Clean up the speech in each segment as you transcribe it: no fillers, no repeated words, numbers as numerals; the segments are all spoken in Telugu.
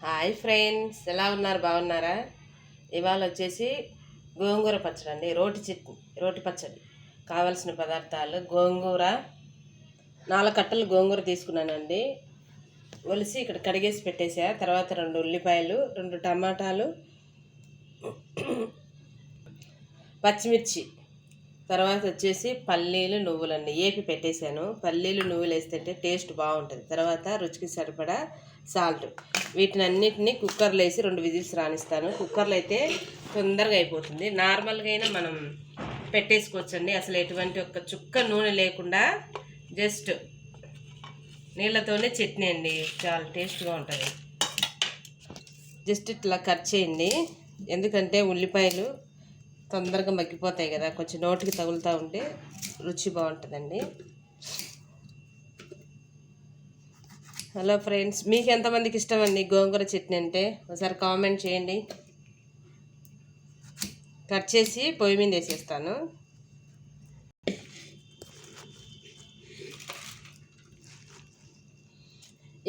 హాయ్ ఫ్రెండ్స్, ఎలా ఉన్నారు? బాగున్నారా? ఇవాళ వచ్చేసి గోంగూర పచ్చడి అండి. రోటి పచ్చడి కావాల్సిన పదార్థాలు: గోంగూర 4 కట్టలు గోంగూర తీసుకున్నానండి. ఒలిసి ఇక్కడ కడిగేసి పెట్టేసా. తర్వాత 2 ఉల్లిపాయలు, 2 టమాటాలు, పచ్చిమిర్చి, తర్వాత వచ్చేసి పల్లీలు, నువ్వులండి ఏపి పెట్టేశాను. పల్లీలు, నువ్వులు వేస్తే టేస్ట్ బాగుంటుంది. తర్వాత రుచికి సరిపడా సాల్ట్. వీటిని అన్నిటినీ కుక్కర్లో వేసి 2 విజిల్స్ రానిస్తాను. కుక్కర్లో అయితే తొందరగా అయిపోతుంది. నార్మల్గా అయినా మనం పెట్టేసుకోవచ్చండి. అసలు ఎటువంటి ఒక్క చుక్క నూనె లేకుండా జస్ట్ నీళ్ళతోనే చట్నీ అండి. చాలా టేస్ట్గా ఉంటుంది. జస్ట్ ఇట్లా కట్ చేయండి. ఎందుకంటే ఉల్లిపాయలు తొందరగా మగ్గిపోతాయి కదా, కొంచెం నోటికి తగులుతూ ఉంటే రుచి బాగుంటుందండి. హలో ఫ్రెండ్స్, మీకు ఎంతమందికి ఇష్టం అండి గోంగూర చట్నీ అంటే? ఒకసారి కామెంట్ చేయండి. కట్ చేసి పొయ్యి మీద వేసేస్తాను.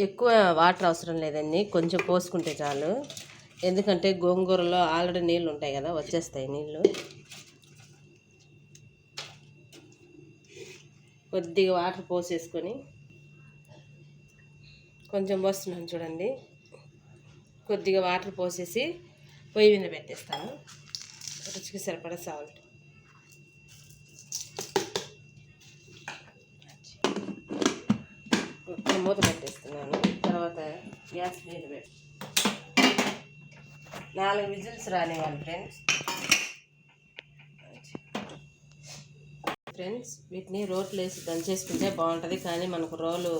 ఎక్కువ వాటర్ అవసరం లేదండి, కొంచెం పోసుకుంటే చాలు. ఎందుకంటే గోంగూరలో ఆల్రెడీ నీళ్ళు ఉంటాయి కదా, వచ్చేస్తాయి నీళ్ళు. కొద్దిగా వాటర్ పోసేసుకొని కొంచెం పోస్తున్నాను చూడండి. కొద్దిగా వాటర్ పోసేసి పొయ్యి మీద పెట్టేస్తాను. రుచికి సరిపడా సాల్ట్. మూత పెట్టేస్తున్నాను. తర్వాత గ్యాస్ మీద పెట్టి 4 విజిల్స్ రానివ్వాలి ఫ్రెండ్స్. వీటిని రోట్లో వేసి దంచేసుకుంటే బాగుంటుంది, కానీ మనకు రోలు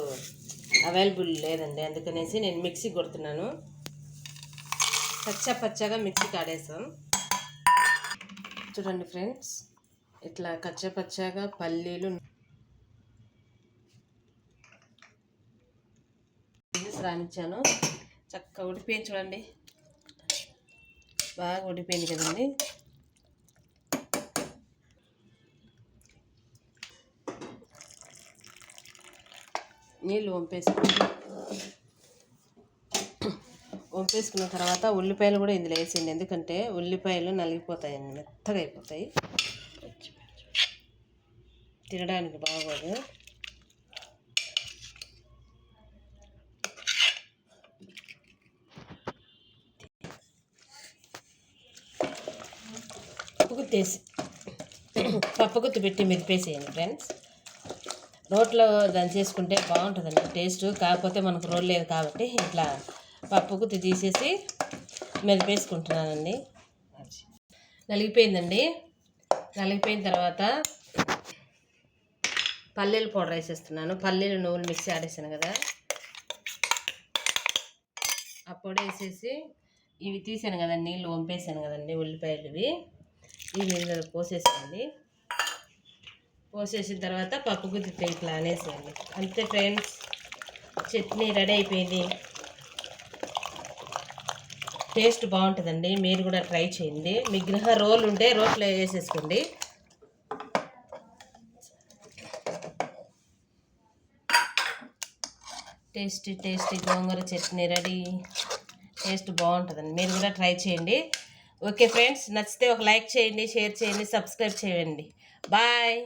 అవైలబుల్ లేదండి. అందుకనేసి నేను మిక్సీ కొడుతున్నాను. పచ్చగా మిక్సీ కాడేసాం. చూడండి ఫ్రెండ్స్, ఇట్లా పచ్చగా పల్లీలు రానిచ్చాను. చక్కగా ఉడిపోయింది చూడండి, బాగా ఉడిపోయింది కదండి. నీళ్ళు వంపేసుకున్న తర్వాత ఉల్లిపాయలు కూడా ఇందులో వేసేయండి. ఎందుకంటే ఉల్లిపాయలు నలిగిపోతాయండి, మెత్తగా అయిపోతాయి, తినడానికి బాగోదు. పప్పు గుత్తి పెట్టి మెదిపేసేయండి ఫ్రెండ్స్. రోట్లో దంచేసుకుంటే బాగుంటుందండి టేస్ట్. కాకపోతే మనకు రోల్ లేదు కాబట్టి ఇట్లా పప్పు గుత్తి తీసేసి మెదిపేసుకుంటున్నానండి. నలిగిపోయిందండి. నలిగిపోయిన తర్వాత పల్లీల పౌడర్ వేసేస్తున్నాను. పల్లీలు, నువ్వులు మిక్సీ ఆడేసాను కదా, ఆ పొడి వేసేసి ఇవి తీసాను కదండి, నీళ్ళు వంపేసాను కదండి ఉల్లిపాయలు, ఈ నీళ్ళు పోసేసేయండి. పోసేసిన తర్వాత పప్పు గుత్తి ఇట్లా అనేసేయండి. అంతే ఫ్రెండ్స్, చట్నీ రెడీ అయిపోయింది. టేస్ట్ బాగుంటుందండి, మీరు కూడా ట్రై చేయండి. మీ గృహ రోల్ ఉంటే రోట్లో వేసేసుకోండి. టేస్టీ గోంగూర చట్నీ రెడీ. టేస్ట్ బాగుంటుందండి, మీరు కూడా ట్రై చేయండి. ఓకే ఫ్రెండ్స్, నచ్చితే ఒక లైక్ చేయండి, షేర్ చేయండి, సబ్స్క్రైబ్ చేయండి. బాయ్.